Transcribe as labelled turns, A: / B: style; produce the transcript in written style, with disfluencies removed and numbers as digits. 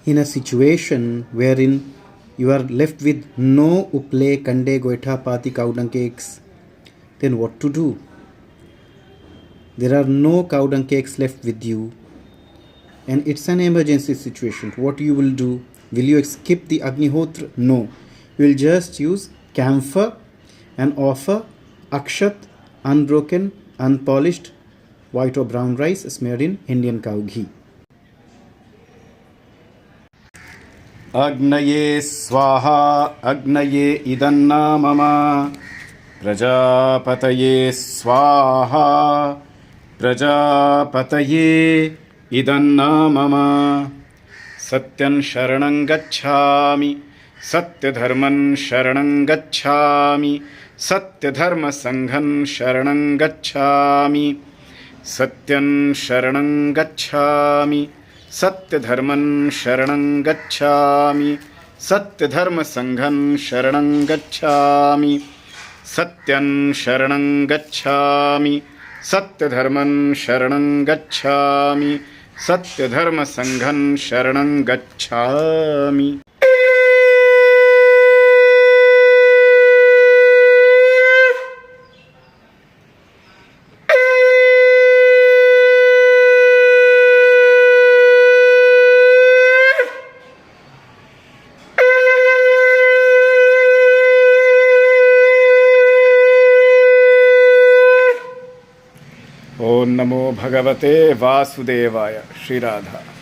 A: in a situation wherein you are left with no uple, kande, goitha, pati, cow dung cakes, then what to do? There are no cow dung cakes left with you, and it's an emergency situation. What you will do? Will you skip the Agnihotra? No. You will just use camphor and offer akshat, unbroken, unpolished, white or brown rice smeared in Indian cow ghee.
B: Agnaye swaha, agnaye idanna mama, prajapataye swaha, prajapataye idanna mama, satyam sharanam gacchami, satyadharman sharanam gacchami, satyadharma sangham sharanam gacchami, satyam sharanam gacchami, satyadharman sharanam gacchami, satyadharma sangham sharanam gacchami, satyam sharanam gacchami, satyadharman sharanam gacchami, satyadharma sangham sharanam gacchami. ओम नमो भगवते वासुदेवाय। श्री राधा।